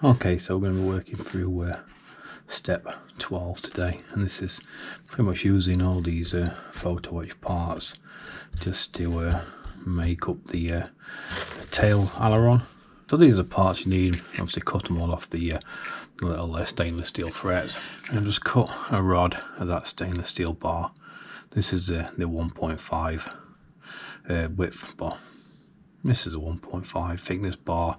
Okay, so we're going to be working through step 12 today, and this is pretty much using all these photo etch parts just to make up the tail aileron. So these are the parts you need. Obviously cut them all off the little stainless steel frets, and just cut a rod of that stainless steel bar. This is the 1.5 width bar. This is a 1.5 thickness bar,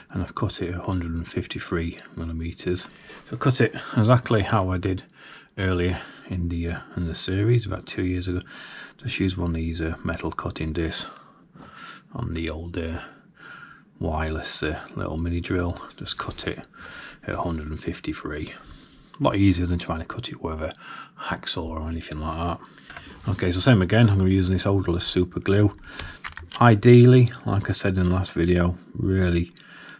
and I've cut it 153 millimeters. So cut it exactly how I did earlier in the series about 2 years ago. Just use one of these metal cutting discs on the old wireless little mini drill. Just cut it at 153. A lot easier than trying to cut it with a hacksaw or anything like that. Okay, so same again. I'm going to be using this odorless super glue. Ideally, like I said in the last video, really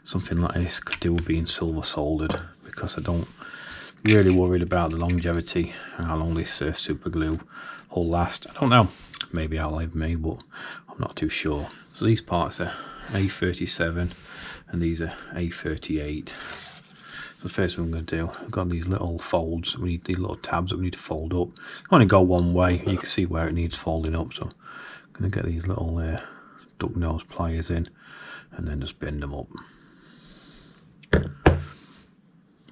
something like this could do with being silver soldered, because I don't really worried about the longevity and how long this super glue will last. I don't know, maybe outlive me, but I'm not too sure. So these parts are A37 and these are A38. So the first thing I'm going to do, I've got these little folds. We need these little tabs that we need to fold up. I only go one way. You can see where it needs folding up. So I'm going to get these little duck nose pliers in and then just bend them up,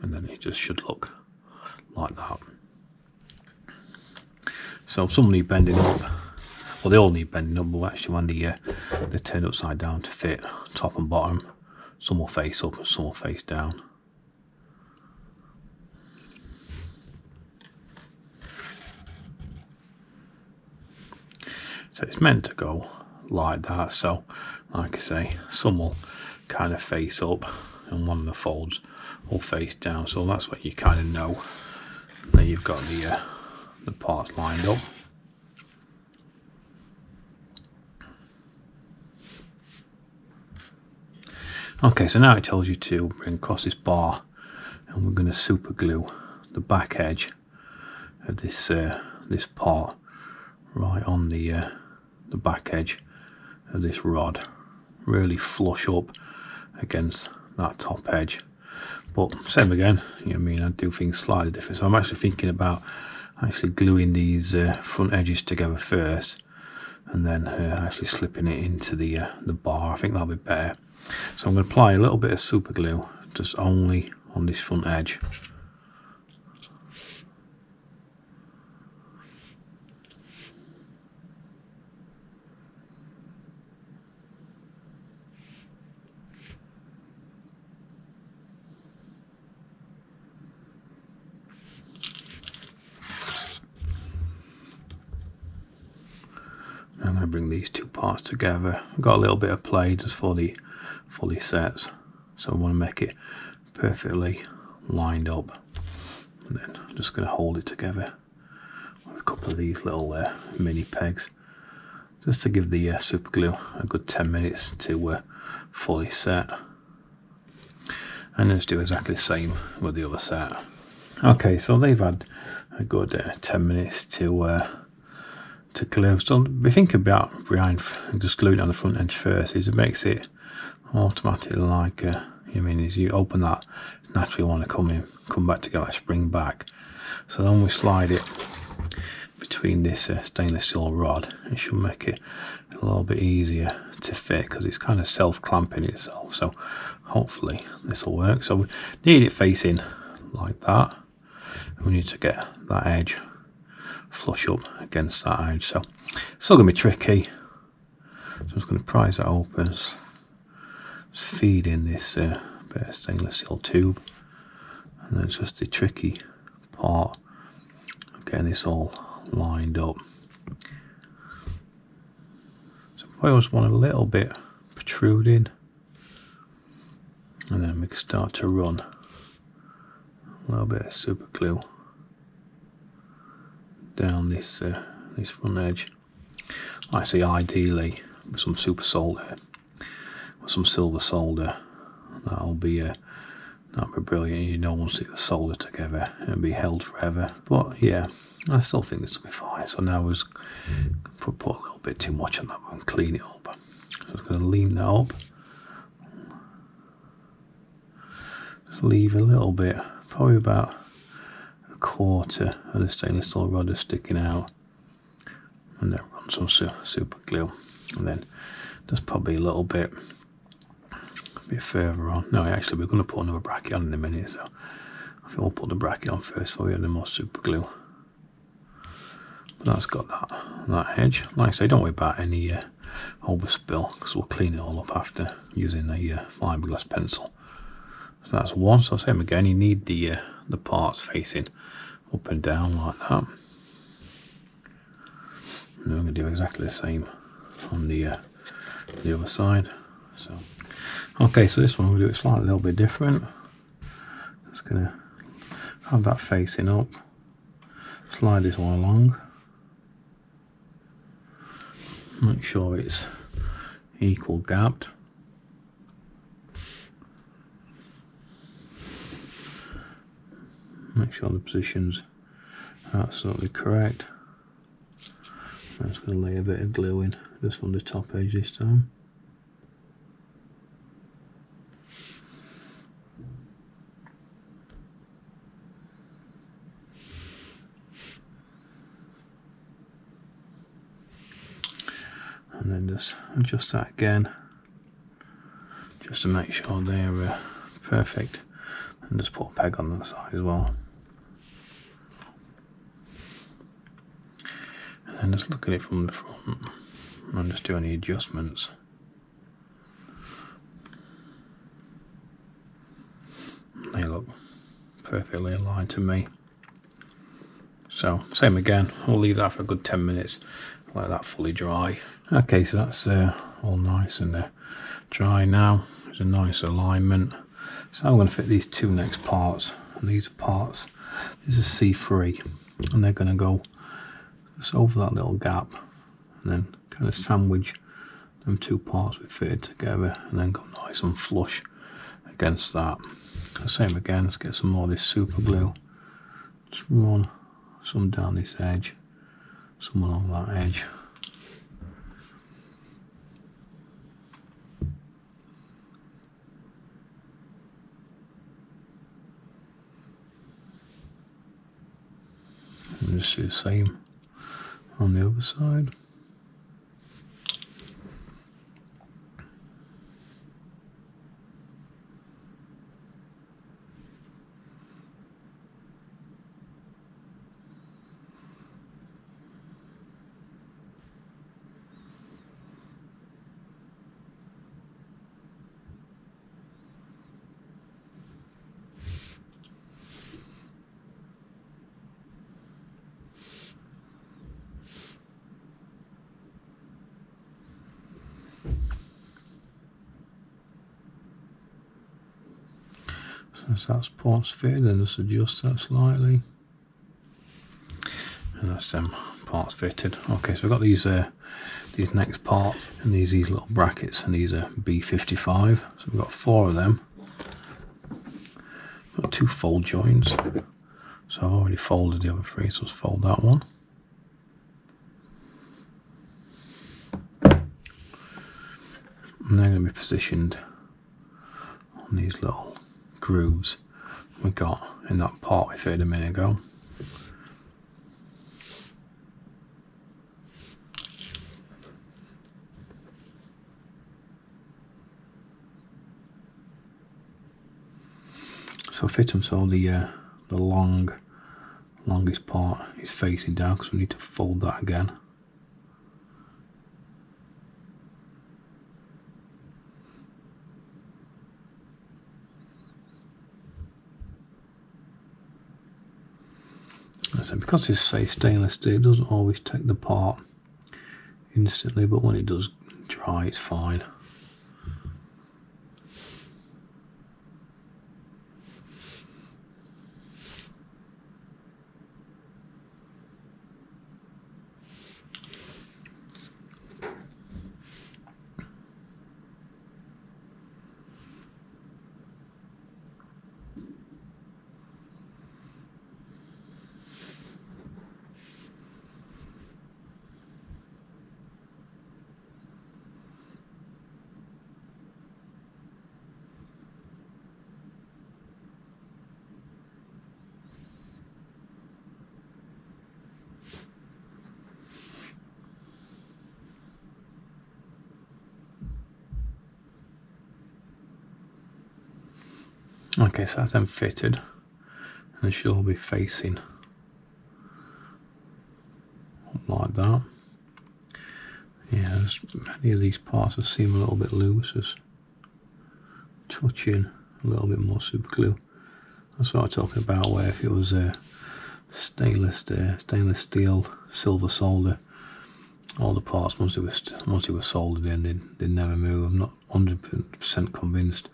and then it just should look like that. So some need bending up, well they all need bending up, but actually when they're turned upside down to fit top and bottom, some will face up and some will face down. So it's meant to go like that. So like I say, some will kind of face up and one of the folds will face down. So that's what you kind of know that you've got the parts lined up. Okay, so now it tells you to bring across this bar, and we're going to super glue the back edge of this this part right on the back edge of this rod, really flush up against that top edge. But same again, you know what I mean, I do things slightly different. So I'm actually thinking about actually gluing these front edges together first, and then actually slipping it into the bar. I think that'll be better. So I'm going to apply a little bit of super glue just only on this front edge. I'm going to bring these two parts together. I've got a little bit of play just for the fully sets, so I want to make it perfectly lined up, and then I'm just going to hold it together with a couple of these little mini pegs, just to give the super glue a good 10 minutes to fully set, and just do exactly the same with the other set. Okay, so they've had a good 10 minutes to glue. So we think about behind just gluing it on the front edge first is it makes it automatically like I mean, as you open that, it's naturally want to come back together, like spring back. So then we slide it between this stainless steel rod, it should make it a little bit easier to fit, because it's kind of self-clamping itself. So hopefully this will work. So we need it facing like that, and we need to get that edge flush up against that edge. So it's still going to be tricky. So I'm just going to prise that open, just feed in this bit of stainless steel tube, and then it's just the tricky part of getting this all lined up. So I always want a little bit protruding, and then we can start to run a little bit of super glue down this this front edge. I say ideally with some super solder, with some silver solder, that'll be brilliant. You know, once it's soldered together, it'll be held forever. But yeah, I still think this will be fine. So now we're just put a little bit too much on that one and clean it up. So I'm going to lean that up, just leave a little bit, probably about a quarter of the stainless steel rod sticking out, and then run some super glue, and then just probably a bit further on. No, actually we're going to put another bracket on in a minute, so I think we'll put the bracket on first before we add the more super glue. But that's got that edge. Like I say, don't worry about any overspill, because we'll clean it all up after using a fiberglass pencil. So that's one. So same again, you need the parts facing up and down like that. And then we're going to do exactly the same on the other side. So okay, so this one we'll do it slightly a little bit different. Just going to have that facing up, slide this one along, make sure it's equal gapped. Make sure the position's absolutely correct. I'm just going to lay a bit of glue in just on the top edge this time. And then just adjust that again, just to make sure they're perfect, and just put a peg on that side as well. And just look at it from the front and just do any adjustments. They look perfectly aligned to me. So same again, we'll leave that for a good 10 minutes, let that fully dry. Okay, so that's all nice and dry now. There's a nice alignment. So I'm going to fit these two next parts, and these are parts, this is C3, and they're going to go just over that little gap, and then kind of sandwich them two parts we fitted together, and then go nice and flush against that. The same again, let's get some more of this super glue, just run some down this edge, some along that edge. And just do the same on the other side. So that's parts fitted, and just adjust that slightly, and that's them parts fitted. Okay, so we've got these next parts, and these little brackets, and these are B55. So we've got 4 of them. We've got 2 fold joints, so I've already folded the other 3, so let's fold that one. And they're going to be positioned on these little grooves we got in that part we fitted a minute ago. So fit them so the longest part is facing down, because we need to fold that again. So because it's stainless steel, it doesn't always take the part instantly, but when it does dry, it's fine. Okay, so that's then fitted, and it should all be facing like that. Yeah, many of these parts will seem a little bit loose, as touching a little bit more super glue. That's what I'm talking about, where if it was a stainless steel silver solder, all the parts once they were soldered in, they'd never move. I'm not 100% convinced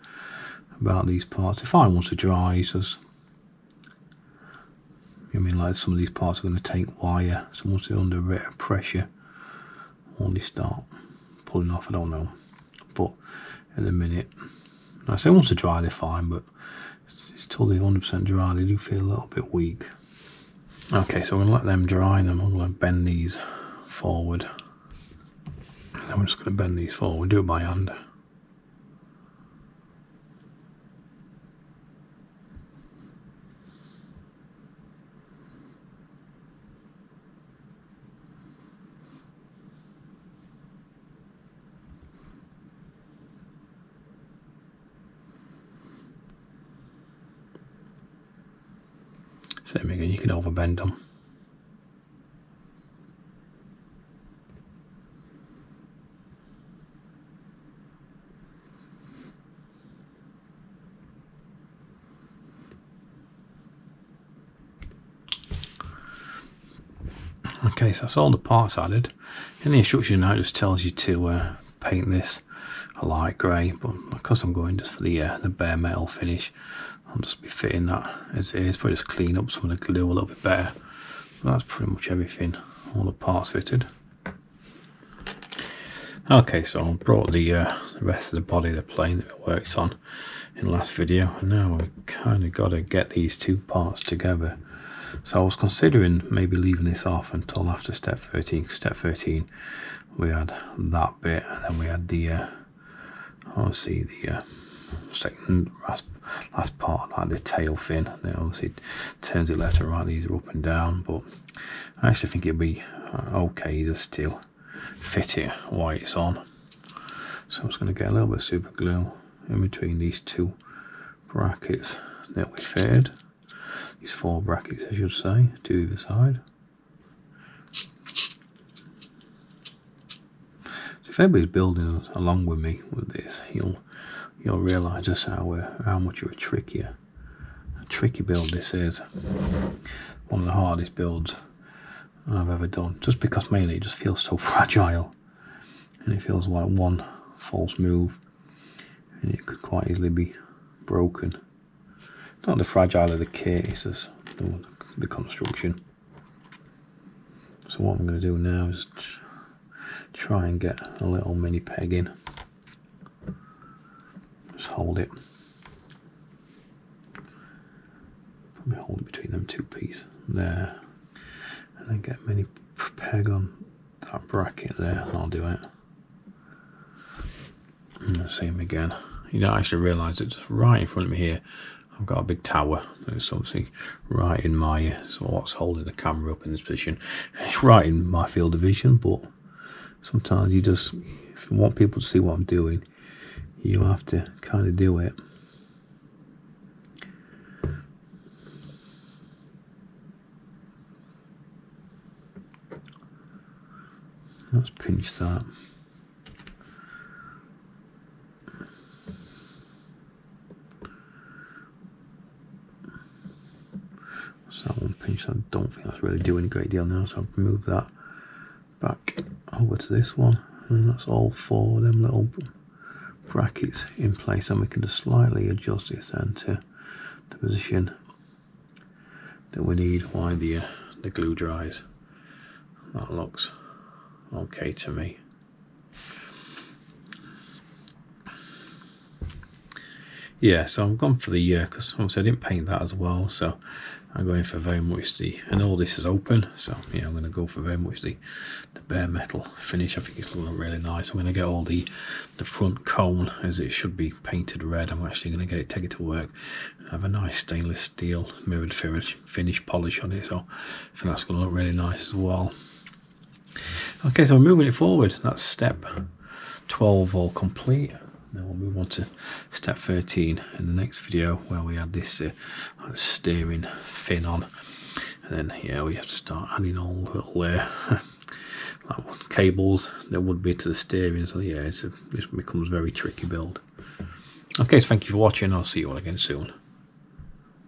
about these parts. If I want to dry, says, I mean, like some of these parts are going to take wire, so once they're under a bit of pressure, when they start pulling off, I don't know. But in a minute, I say once they're dry, they're fine, but until they're 100% dry, they do feel a little bit weak. Okay, so we're going to let them dry, and then I'm going to bend these forward. And then we're just going to bend these forward, do it by hand. Same again, you can overbend them. Okay, so that's all the parts added. In the instruction now, it just tells you to paint this a light grey, but because I'm going just for the bare metal finish, I'll just be fitting that as it is, probably just clean up some of the glue a little bit better. But that's pretty much everything, all the parts fitted. Okay, so I brought the rest of the body of the plane that it works on in the last video, and now I've kind of got to get these two parts together. So I was considering maybe leaving this off until after step 13. Step 13 we had that bit, and then we had the obviously the second last part, like the tail fin. That obviously turns it left and right, these are up and down, but I actually think it'd be okay just to fit it while it's on. So I'm just going to get a little bit of super glue in between these two brackets that we fitted. These 4 brackets, I should say, to either side. So if anybody's building along with me with this, you'll realise just how much of a tricky build this is. One of the hardest builds I've ever done, just because mainly it just feels so fragile, and it feels like one false move and it could quite easily be broken. It's not the fragile of the kit, it's just the construction. So what I'm going to do now is try and get a little mini peg in. Just hold it. Probably hold it between them two pieces there. And then get a mini peg on that bracket there. I'll do it. And same again. You don't actually realise it, just right in front of me here I've got a big tower that's obviously right in my, so what's holding the camera up in this position. It's right in my field of vision, but sometimes you just, if you want people to see what I'm doing, you have to kind of do it. Let's pinch that. So that one pinch, I don't think that's really doing a great deal now, so I'll move that back over to this one, and that's all 4 of them little brackets in place, and we can just slightly adjust this then to the position that we need while the glue dries. That looks okay to me. Yeah, so I've gone for the because obviously I didn't paint that as well, so I'm going for very much the, and all this is open, so yeah, I'm going to go for very much the bare metal finish. I think it's looking really nice. I'm going to get all the front cone, as it should be painted red. I'm actually going to take it to work and have a nice stainless steel mirrored finish polish on it, so I think that's going to look really nice as well. Okay, so we're moving it forward. That's step 12 all complete. Then we'll move on to step 13 in the next video, where we add this steering fin on, and then yeah, we have to start adding all the little like cables that would be to the steering. So yeah, it becomes a very tricky build. Okay, so thank you for watching. I'll see you all again soon.